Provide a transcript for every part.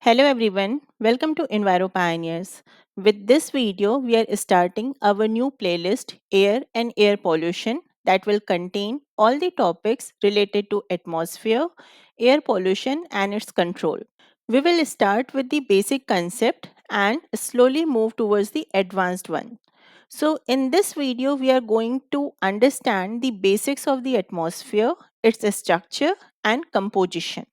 Hello everyone, welcome to Enviro Pioneers. With this video, we are starting our new playlist Air and Air Pollution that will contain all the topics related to atmosphere, air pollution and its control. We will start with the basic concept and slowly move towards the advanced one. So in this video, we are going to understand the basics of the atmosphere, its structure and composition.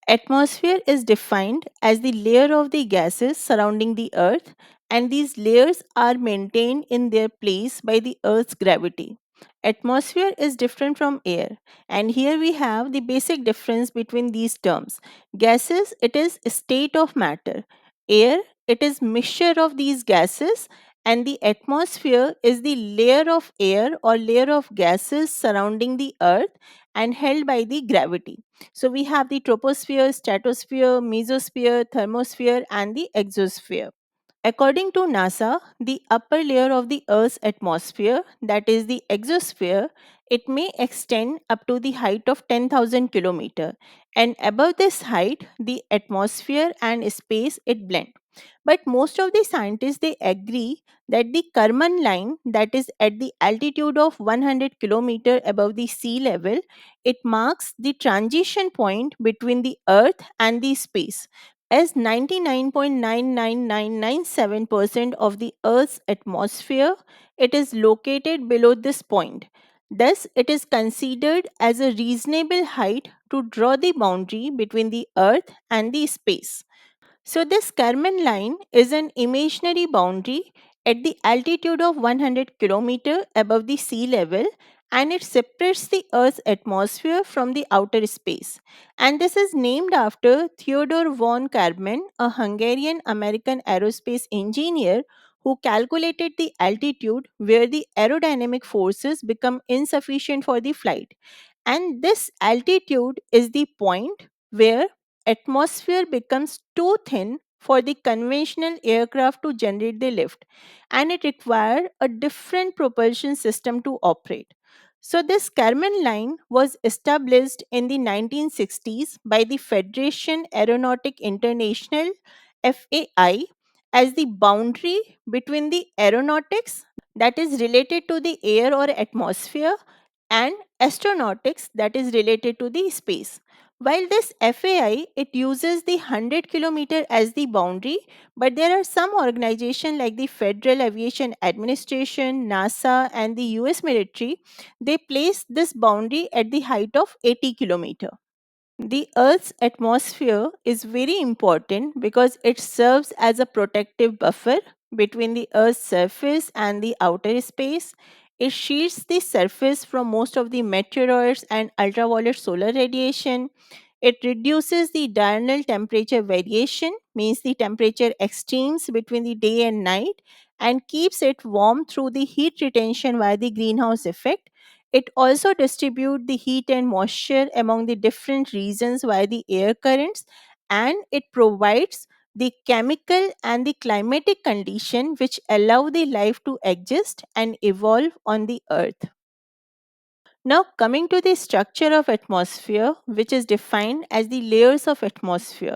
Atmosphere is defined as the layer of the gases surrounding the earth, and these layers are maintained in their place by the earth's gravity. Atmosphere is different from air, and here we have the basic difference between these terms. Gases, it is state of matter. Air, it is mixture of these gases, and the atmosphere is the layer of air or layer of gases surrounding the earth and held by the gravity. So we have the troposphere, stratosphere, mesosphere, thermosphere, and the exosphere. According to NASA, the upper layer of the Earth's atmosphere, that is the exosphere, it may extend up to the height of 10,000 km. And above this height, the atmosphere and space it blend. But most of the scientists they agree that the Karman line, that is at the altitude of 100 km above the sea level, it marks the transition point between the Earth and the space, as 99.99997% of the Earth's atmosphere it is located below this point. Thus, it is considered as a reasonable height to draw the boundary between the Earth and the space. So, this Karman line is an imaginary boundary at the altitude of 100 km above the sea level, and it separates the Earth's atmosphere from the outer space. And this is named after Theodor von Karman, a Hungarian American aerospace engineer who calculated the altitude where the aerodynamic forces become insufficient for the flight. And this altitude is the point where atmosphere becomes too thin for the conventional aircraft to generate the lift, and it required a different propulsion system to operate. So this Kármán line was established in the 1960s by the Federation Aeronautic International, FAI, as the boundary between the aeronautics, that is related to the air or atmosphere, and astronautics, that is related to the space. While this FAI it uses the 100 kilometer as the boundary, but there are some organizations like the Federal Aviation Administration, NASA, and the US military, they place this boundary at the height of 80 kilometer. The Earth's atmosphere is very important because it serves as a protective buffer between the Earth's surface and the outer space. It shields the surface from most of the meteoroids and ultraviolet solar radiation. It reduces the diurnal temperature variation, means the temperature extremes between the day and night, and keeps it warm through the heat retention via the greenhouse effect. It also distributes the heat and moisture among the different regions via the air currents, and it provides the chemical and the climatic condition which allow the life to exist and evolve on the earth. Now, coming to the structure of atmosphere, which is defined as the layers of atmosphere.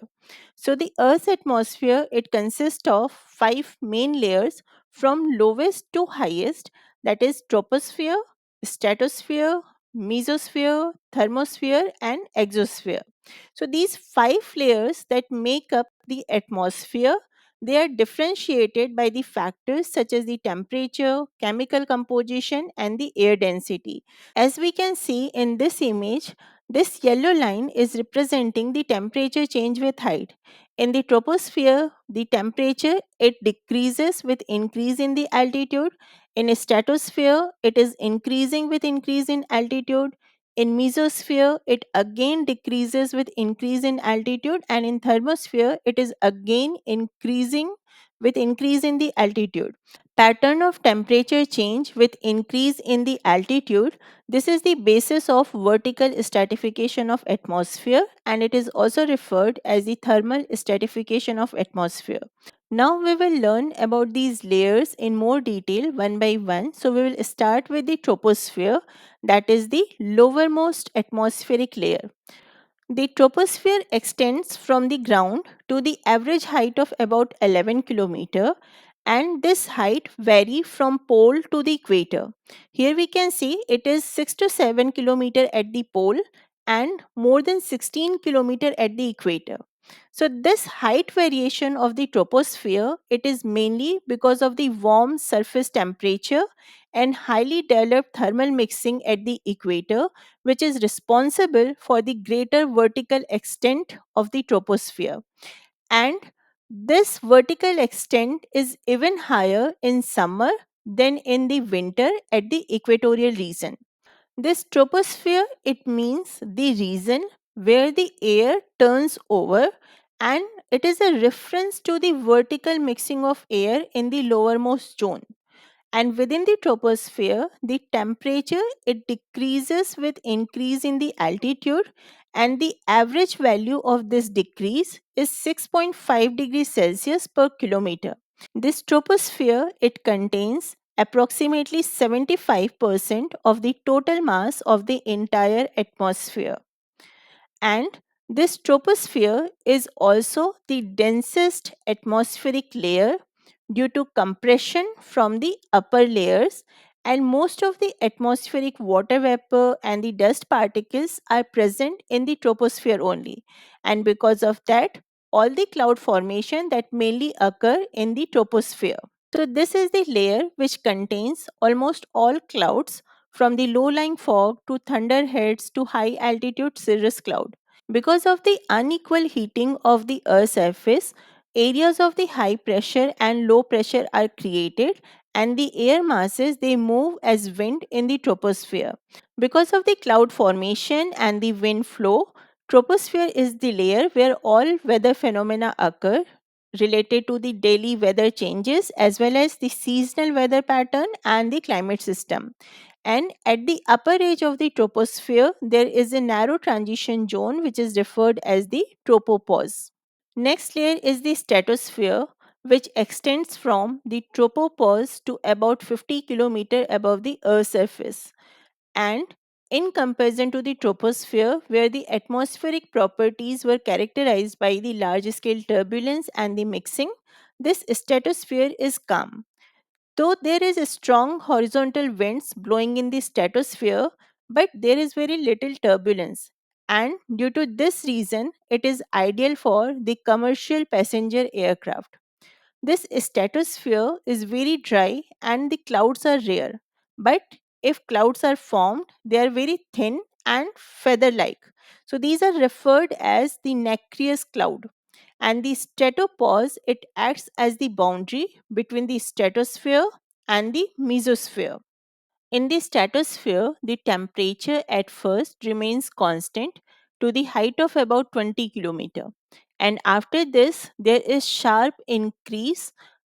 So, the Earth's atmosphere it consists of five main layers from lowest to highest, that is troposphere, stratosphere, mesosphere, thermosphere, and exosphere. So, these five layers that make up the atmosphere, they are differentiated by the factors such as the temperature, chemical composition, and the air density. As we can see in this image, this yellow line is representing the temperature change with height. In the troposphere, the temperature it decreases with increase in the altitude. In a stratosphere, it is increasing with increase in altitude. In mesosphere, it again decreases with increase in altitude, and in thermosphere, it is again increasing with increase in the altitude. Pattern of temperature change with increase in the altitude, this is the basis of vertical stratification of atmosphere, and it is also referred as the thermal stratification of atmosphere. Now we will learn about these layers in more detail one by one. So we will start with the troposphere, that is the lowermost atmospheric layer. The troposphere extends from the ground to the average height of about 11 km, and this height vary from pole to the equator. Here we can see it is 6 to 7 km at the pole and more than 16 km at the equator. So this height variation of the troposphere, it is mainly because of the warm surface temperature and highly developed thermal mixing at the equator, which is responsible for the greater vertical extent of the troposphere. And this vertical extent is even higher in summer than in the winter at the equatorial region. This troposphere, it means the region where the air turns over, and it is a reference to the vertical mixing of air in the lowermost zone. And within the troposphere, the temperature, it decreases with increase in the altitude, and the average value of this decrease is 6.5 degrees Celsius per kilometer. This troposphere, it contains approximately 75% of the total mass of the entire atmosphere. And this troposphere is also the densest atmospheric layer due to compression from the upper layers, and most of the atmospheric water vapor and the dust particles are present in the troposphere only. And because of that, all the cloud formation that mainly occur in the troposphere. So this is the layer which contains almost all clouds from the low-lying fog to thunderheads to high-altitude cirrus cloud. Because of the unequal heating of the Earth's surface, areas of the high pressure and low pressure are created, and the air masses, they move as wind in the troposphere. Because of the cloud formation and the wind flow, troposphere is the layer where all weather phenomena occur related to the daily weather changes as well as the seasonal weather pattern and the climate system. And at the upper edge of the troposphere, there is a narrow transition zone which is referred as the tropopause. Next layer is the stratosphere, which extends from the tropopause to about 50 km above the Earth's surface. And in comparison to the troposphere, where the atmospheric properties were characterized by the large scale turbulence and the mixing, this stratosphere is calm. Though there is a strong horizontal winds blowing in the stratosphere, but there is very little turbulence. And due to this reason, it is ideal for the commercial passenger aircraft. This stratosphere is very dry and the clouds are rare. But if clouds are formed, they are very thin and feather like. So these are referred as the nacreous cloud. And the stratopause, it acts as the boundary between the stratosphere and the mesosphere. In the stratosphere, the temperature at first remains constant to the height of about 20 km. And after this, there is sharp increase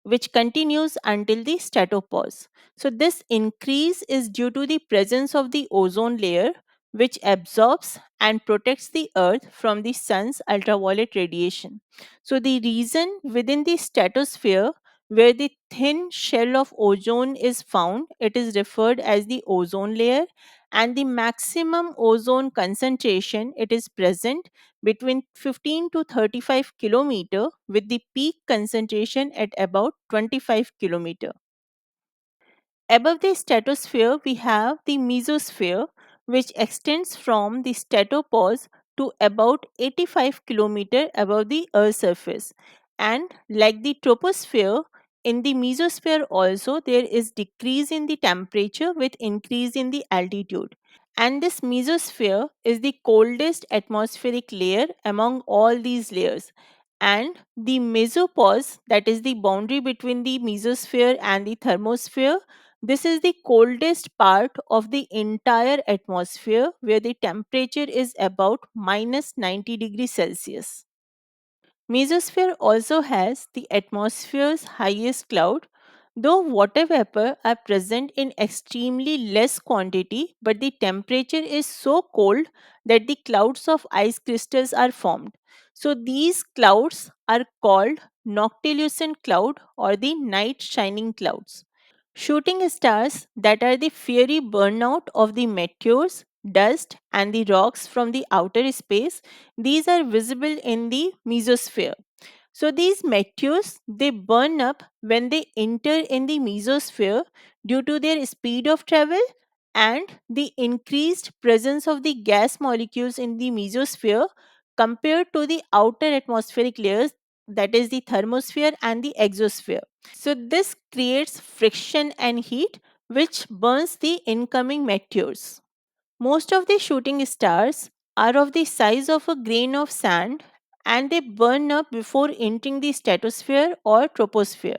which continues until the stratopause. So, this increase is due to the presence of the ozone layer, which absorbs and protects the earth from the sun's ultraviolet radiation. So, the region within the stratosphere where the thin shell of ozone is found, it is referred as the ozone layer, and the maximum ozone concentration, it is present between 15 to 35 kilometer, with the peak concentration at about 25 kilometer. Above the stratosphere, we have the mesosphere, which extends from the stratopause to about 85 km above the Earth's surface. And like the troposphere, in the mesosphere also there is decrease in the temperature with increase in the altitude. And this mesosphere is the coldest atmospheric layer among all these layers. And the mesopause, that is the boundary between the mesosphere and the thermosphere, this is the coldest part of the entire atmosphere where the temperature is about minus 90 degrees Celsius. Mesosphere also has the atmosphere's highest cloud, though water vapor are present in extremely less quantity, but the temperature is so cold that the clouds of ice crystals are formed. So these clouds are called noctilucent cloud or the night shining clouds. Shooting stars that are the fiery burnout of the meteors, dust, and the rocks from the outer space, these are visible in the mesosphere. So these meteors, they burn up when they enter in the mesosphere due to their speed of travel and the increased presence of the gas molecules in the mesosphere compared to the outer atmospheric layers, that is the thermosphere and the exosphere. So this creates friction and heat which burns the incoming meteors. Most of the shooting stars are of the size of a grain of sand and they burn up before entering the stratosphere or troposphere.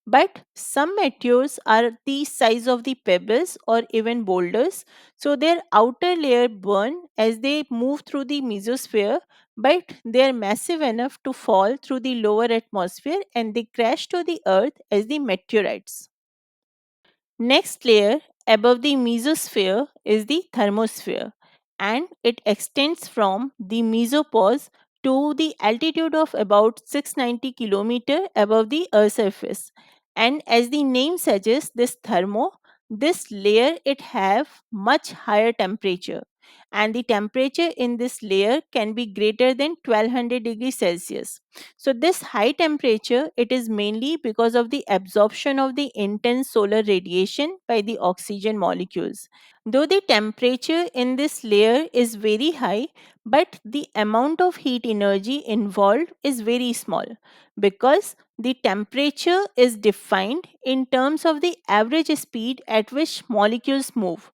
But some meteors are the size of the pebbles or even boulders, so their outer layer burn as they move through the mesosphere, but they are massive enough to fall through the lower atmosphere and they crash to the earth as the meteorites. Next layer above the mesosphere is the thermosphere, and it extends from the mesopause to the altitude of about 690 km above the Earth's surface. And as the name suggests, this layer it have much higher temperature, and the temperature in this layer can be greater than 1200 degrees Celsius. So this high temperature it is mainly because of the absorption of the intense solar radiation by the oxygen molecules. Though the temperature in this layer is very high, but the amount of heat energy involved is very small because the temperature is defined in terms of the average speed at which molecules move.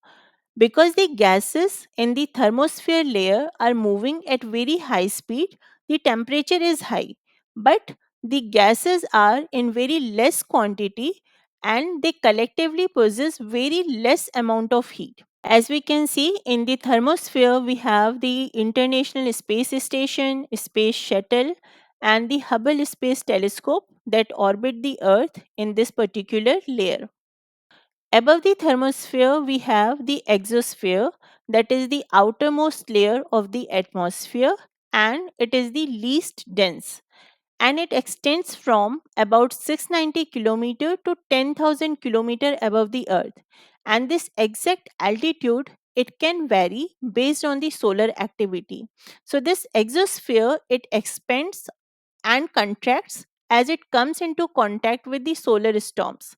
Because the gases in the thermosphere layer are moving at very high speed, the temperature is high. But the gases are in very less quantity and they collectively possess very less amount of heat. As we can see in the thermosphere, we have the International Space Station, Space Shuttle, and the Hubble Space Telescope that orbit the Earth in this particular layer. Above the thermosphere, we have the exosphere, that is the outermost layer of the atmosphere, and it is the least dense. And it extends from about 690 kilometer to 10,000 kilometer above the Earth. And this exact altitude it can vary based on the solar activity. So this exosphere it expands and contracts as it comes into contact with the solar storms,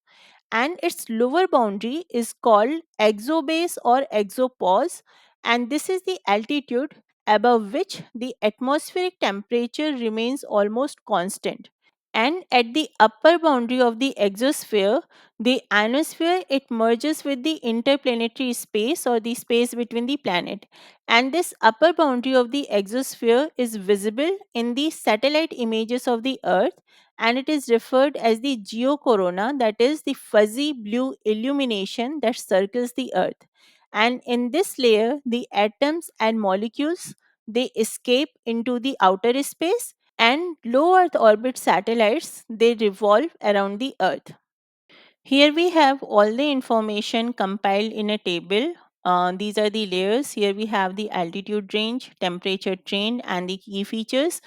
and its lower boundary is called exobase or exopause, and this is the altitude above which the atmospheric temperature remains almost constant. And at the upper boundary of the exosphere, the ionosphere it merges with the interplanetary space or the space between the planet, and this upper boundary of the exosphere is visible in the satellite images of the earth, and it is referred as the geocorona, that is the fuzzy blue illumination that circles the earth. And in this layer the atoms and molecules they escape into the outer space, and low earth orbit satellites they revolve around the earth. Here we have all the information compiled in a table. These are the layers. Here we have the altitude range, temperature trend, and the key features.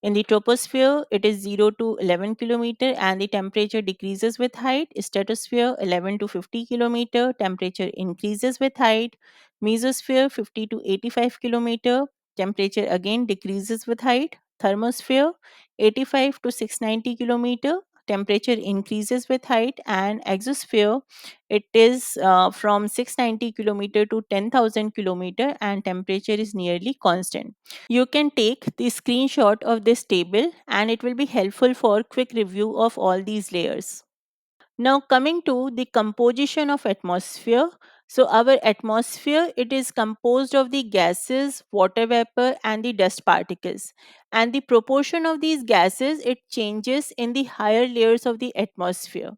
In the troposphere, it is 0 to 11 kilometer and the temperature decreases with height. Stratosphere 11 to 50 kilometer, temperature increases with height. Mesosphere 50 to 85 kilometer, temperature again decreases with height. Thermosphere 85 to 690 kilometer, temperature increases with height. And exosphere it is from 690 kilometer to 10,000 kilometer and temperature is nearly constant. You can take the screenshot of this table and it will be helpful for quick review of all these layers. Now coming to the composition of atmosphere. So our atmosphere it is composed of the gases, water vapor and the dust particles. And the proportion of these gases it changes in the higher layers of the atmosphere.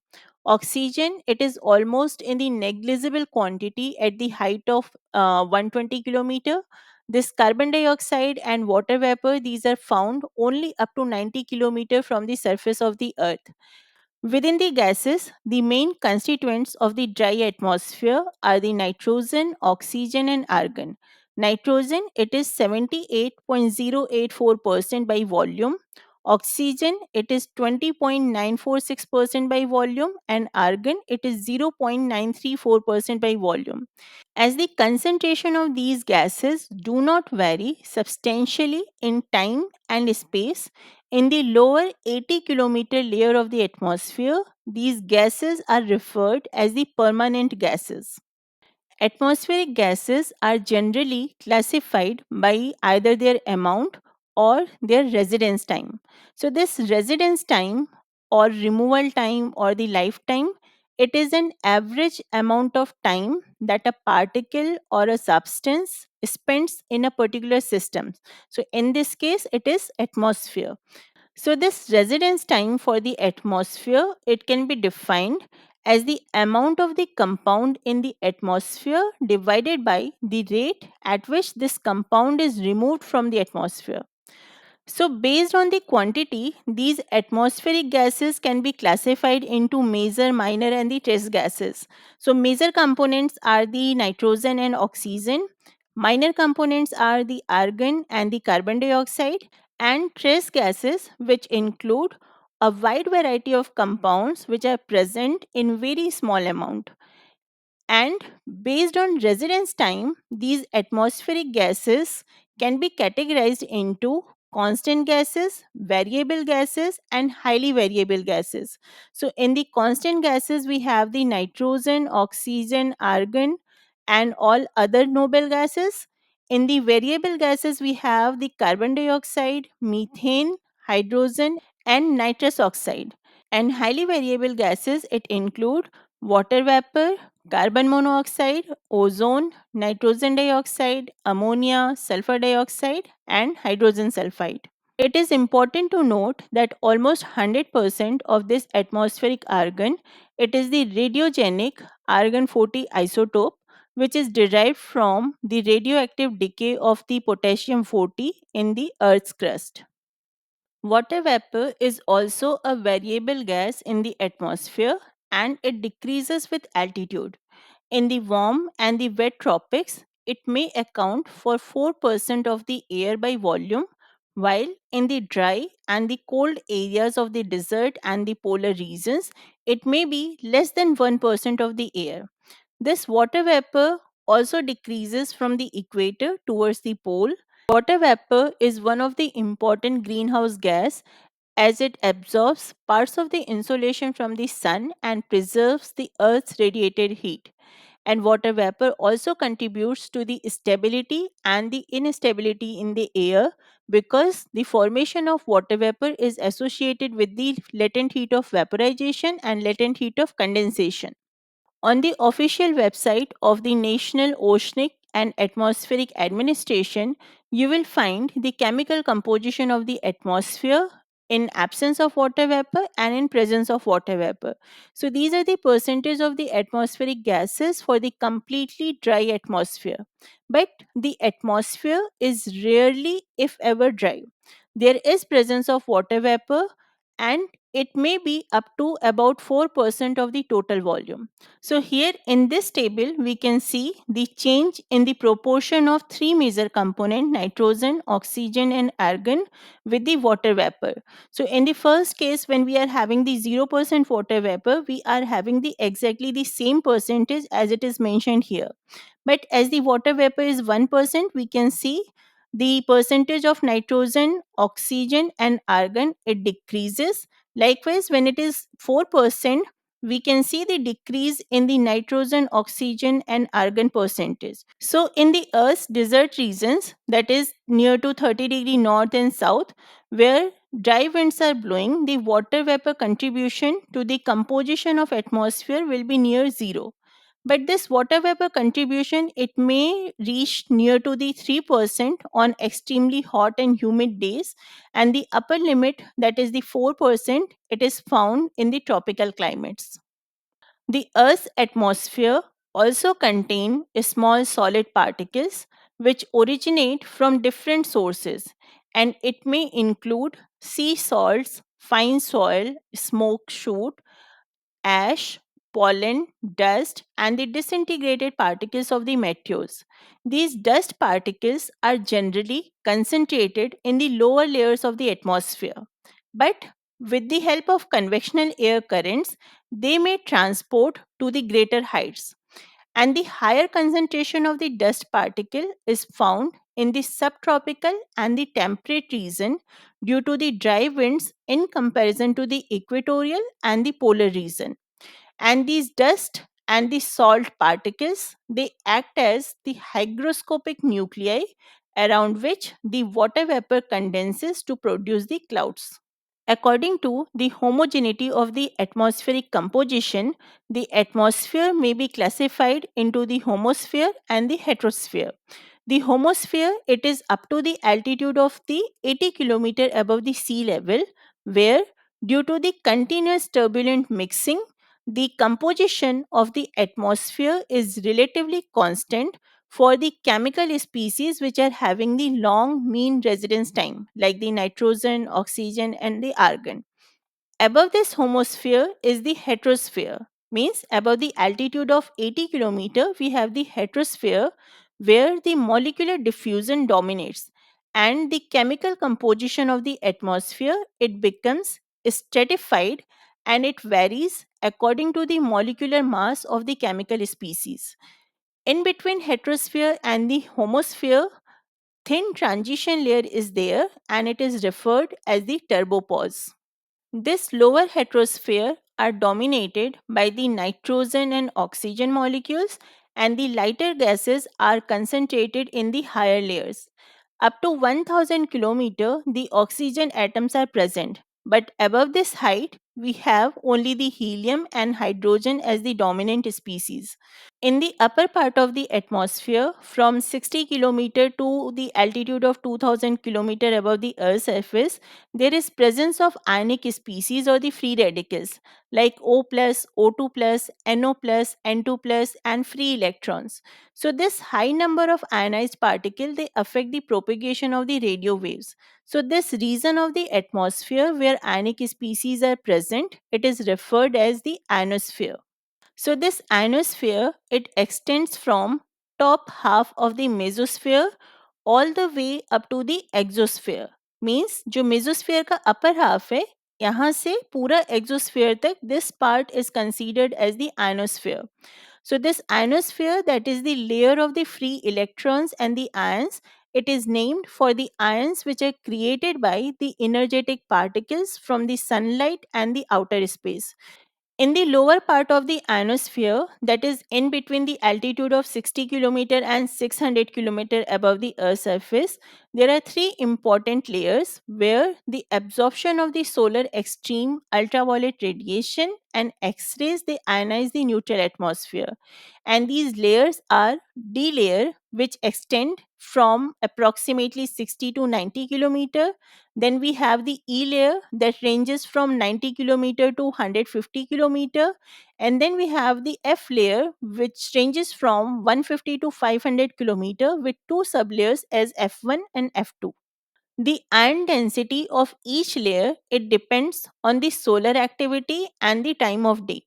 Oxygen it is almost in the negligible quantity at the height of 120 kilometer. This carbon dioxide and water vapor these are found only up to 90 kilometer from the surface of the earth. Within the gases, the main constituents of the dry atmosphere are the nitrogen, oxygen, and argon. Nitrogen, it is 78.084% by volume. Oxygen, it is 20.946% by volume, and argon, it is 0.934% by volume. As the concentration of these gases do not vary substantially in time and space, in the lower 80-kilometer layer of the atmosphere, these gases are referred as the permanent gases. Atmospheric gases are generally classified by either their amount or their residence time. So, this residence time or removal time or the lifetime, it is an average amount of time that a particle or a substance spends in a particular system. So, in this case, it is atmosphere. So this residence time for the atmosphere, it can be defined as the amount of the compound in the atmosphere divided by the rate at which this compound is removed from the atmosphere. So, based on the quantity, these atmospheric gases can be classified into major, minor, and the trace gases. So, major components are the nitrogen and oxygen, minor components are the argon and the carbon dioxide, and trace gases, which include a wide variety of compounds which are present in very small amount. And based on residence time, these atmospheric gases can be categorized into constant gases, variable gases, and highly variable gases. So, in the constant gases, we have the nitrogen, oxygen, argon, and all other noble gases. In the variable gases, we have the carbon dioxide, methane, hydrogen, and nitrous oxide. And highly variable gases, it include water vapor, carbon monoxide, ozone, nitrogen dioxide, ammonia, sulfur dioxide, and hydrogen sulfide. It is important to note that almost 100% of this atmospheric argon, it is the radiogenic argon 40 isotope, which is derived from the radioactive decay of the potassium 40 in the Earth's crust. Water vapor is also a variable gas in the atmosphere, and it decreases with altitude. In the warm and the wet tropics, it may account for 4% of the air by volume, while in the dry and the cold areas of the desert and the polar regions, it may be less than 1% of the air. This water vapor also decreases from the equator towards the pole. Water vapor is one of the important greenhouse gas as it absorbs parts of the insolation from the sun and preserves the earth's radiated heat. And water vapor also contributes to the stability and the instability in the air, because the formation of water vapor is associated with the latent heat of vaporization and latent heat of condensation. On the official website of the National Oceanic and Atmospheric Administration, you will find the chemical composition of the atmosphere in absence of water vapor and in presence of water vapor. So these are the percentage of the atmospheric gases for the completely dry atmosphere. But the atmosphere is rarely, if ever, dry. There is presence of water vapor, and it may be up to about 4% of the total volume. So here in this table, we can see the change in the proportion of three major components: nitrogen, oxygen, and argon with the water vapor. So in the first case, when we are having the 0% water vapor, we are having the exactly the same percentage as it is mentioned here. But as the water vapor is 1%, we can see the percentage of nitrogen, oxygen, and argon, it decreases. Likewise, when it is 4%, we can see the decrease in the nitrogen, oxygen, and argon percentage. So, in the Earth's desert regions, that is near to 30° north and south, where dry winds are blowing, the water vapor contribution to the composition of atmosphere will be near zero. But this water vapor contribution, it may reach near to the 3% on extremely hot and humid days, and the upper limit, that is the 4%, it is found in the tropical climates. The Earth's atmosphere also contain small solid particles which originate from different sources, and it may include sea salts, fine soil, smoke shoot, ash, pollen, dust, and the disintegrated particles of the meteors. These dust particles are generally concentrated in the lower layers of the atmosphere. But with the help of convectional air currents, they may transport to the greater heights. And the higher concentration of the dust particle is found in the subtropical and the temperate region due to the dry winds in comparison to the equatorial and the polar region. And these dust and the salt particles, they act as the hygroscopic nuclei around which the water vapor condenses to produce the clouds. According to the homogeneity of the atmospheric composition, the atmosphere may be classified into the homosphere and the heterosphere. The homosphere, it is up to the altitude of the 80 kilometer above the sea level, where due to the continuous turbulent mixing, the composition of the atmosphere is relatively constant for the chemical species which are having the long mean residence time, like the nitrogen, oxygen, and the argon. Above this homosphere is the heterosphere, means above the altitude of 80 kilometer, we have the heterosphere where the molecular diffusion dominates and the chemical composition of the atmosphere it becomes stratified and it varies according to the molecular mass of the chemical species. In between heterosphere and the homosphere, thin transition layer is there and it is referred as the turbopause. This lower heterosphere are dominated by the nitrogen and oxygen molecules, and the lighter gases are concentrated in the higher layers. Up to 1000 kilometer, the oxygen atoms are present, but above this height, we have only the helium and hydrogen as the dominant species. In the upper part of the atmosphere, from 60 kilometer to the altitude of 2000 kilometer above the Earth's surface, there is presence of ionic species or the free radicals like O plus, O2 plus, NO plus, N2 plus, and free electrons. So this high number of ionized particles they affect the propagation of the radio waves. So this region of the atmosphere where ionic species are present, it is referred as the ionosphere. So this ionosphere it extends from top half of the mesosphere all the way up to the exosphere. Means जो mesosphere का upper half है यहाँ से पूरा exosphere तक this part is considered as the ionosphere. So this ionosphere that is the layer of the free electrons and the ions, it is named for the ions which are created by the energetic particles from the sunlight and the outer space. In the lower part of the ionosphere, that is in between the altitude of 60 kilometer and 600 kilometer above the Earth's surface, there are three important layers where the absorption of the solar extreme ultraviolet radiation and X-rays they ionize the neutral atmosphere. And these layers are D layer, which extend from approximately 60 to 90 kilometer. Then we have the E layer that ranges from 90 kilometer to 150 kilometer. And then we have the F layer which ranges from 150 to 500 kilometer with two sublayers as F1 and F2. The ion density of each layer it depends on the solar activity and the time of day.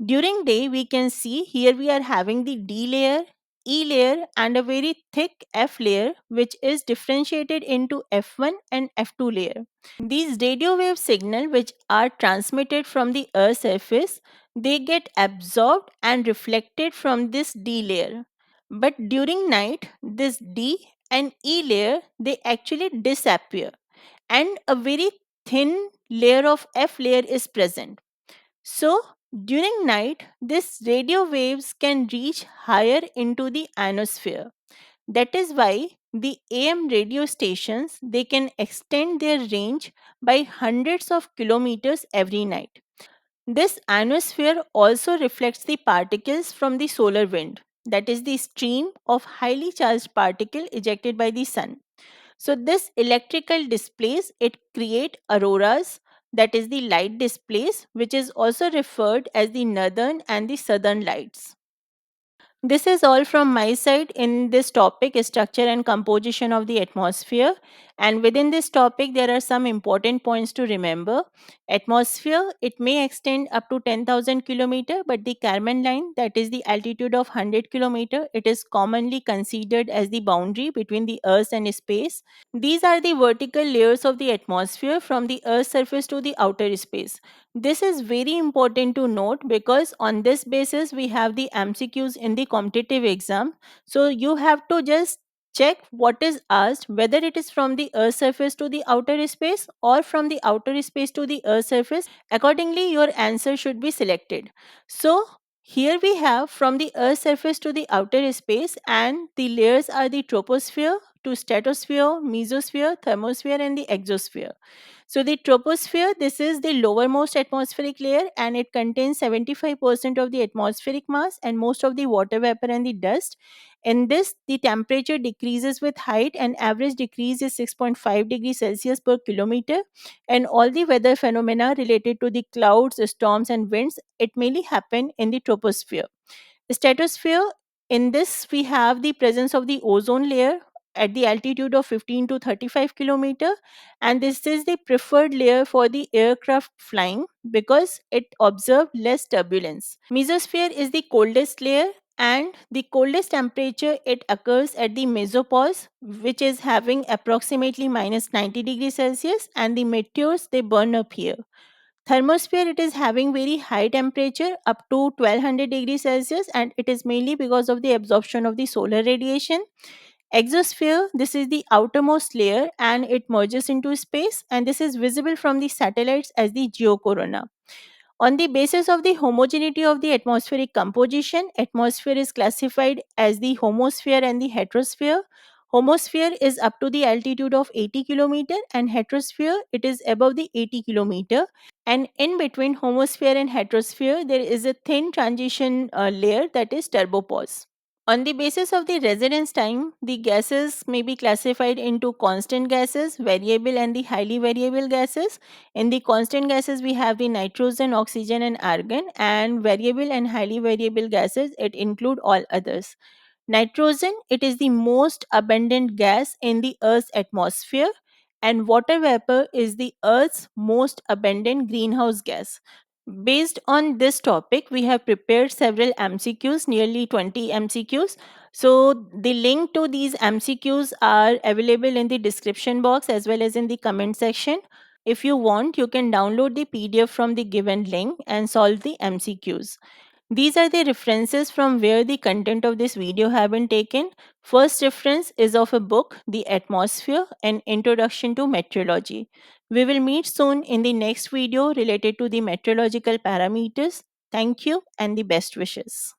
During day, we can see here we are having the D layer, E layer, and a very thick F layer, which is differentiated into F1 and F2 layer. These radio wave signal, which are transmitted from the Earth's surface, they get absorbed and reflected from this D layer. But during night, this D and E layer they actually disappear, and a very thin layer of F layer is present. So, during night, these radio waves can reach higher into the ionosphere. That is why the AM radio stations they can extend their range by hundreds of kilometers every night. This ionosphere also reflects the particles from the solar wind, that is the stream of highly charged particle ejected by the sun. So this electrical displays it create auroras, that is the light displays, which is also referred as the northern and the southern lights. This is all from my side in this topic structure and composition of the atmosphere. And within this topic, there are some important points to remember. Atmosphere, it may extend up to 10,000 kilometer, but the Kármán line, that is the altitude of 100 kilometer, it is commonly considered as the boundary between the Earth and space. These are the vertical layers of the atmosphere from the Earth's surface to the outer space. This is very important to note because on this basis we have the MCQs in the competitive exam. So you have to just check what is asked, whether it is from the Earth's surface to the outer space or from the outer space to the Earth's surface. Accordingly, your answer should be selected. So here we have from the Earth's surface to the outer space, and the layers are the troposphere to stratosphere, mesosphere, thermosphere, and the exosphere. So the troposphere, this is the lowermost atmospheric layer and it contains 75% of the atmospheric mass and most of the water vapor and the dust. In this, the temperature decreases with height and average decrease is 6.5 degrees Celsius per kilometer. And all the weather phenomena related to the clouds, storms, and winds, it mainly happen in the troposphere. Stratosphere, in this we have the presence of the ozone layer at the altitude of 15 to 35 kilometer, and this is the preferred layer for the aircraft flying because it observes less turbulence. Mesosphere is the coldest layer, and the coldest temperature it occurs at the mesopause, which is having approximately minus 90 degrees Celsius, and the meteors they burn up here. Thermosphere, it is having very high temperature up to 1200 degrees Celsius, and it is mainly because of the absorption of the solar radiation. Exosphere, this is the outermost layer and it merges into space, and this is visible from the satellites as the geocorona. On the basis of the homogeneity of the atmospheric composition, atmosphere is classified as the homosphere and the heterosphere. Homosphere is up to the altitude of 80 kilometer and heterosphere it is above the 80 kilometer, and in between homosphere and heterosphere there is a thin transition layer, that is turbopause. On the basis of the residence time, the gases may be classified into constant gases, variable, and the highly variable gases. In the constant gases, we have the nitrogen, oxygen, and argon, and variable and highly variable gases, it include all others. Nitrogen, it is the most abundant gas in the Earth's atmosphere, and water vapor is the Earth's most abundant greenhouse gas. Based on this topic, we have prepared several MCQs, nearly 20 MCQs. So, the link to these MCQs are available in the description box as well as in the comment section. If you want, you can download the PDF from the given link and solve the MCQs. These are the references from where the content of this video have been taken. First reference is of a book, The Atmosphere, An Introduction to Meteorology. We will meet soon in the next video related to the meteorological parameters. Thank you and the best wishes.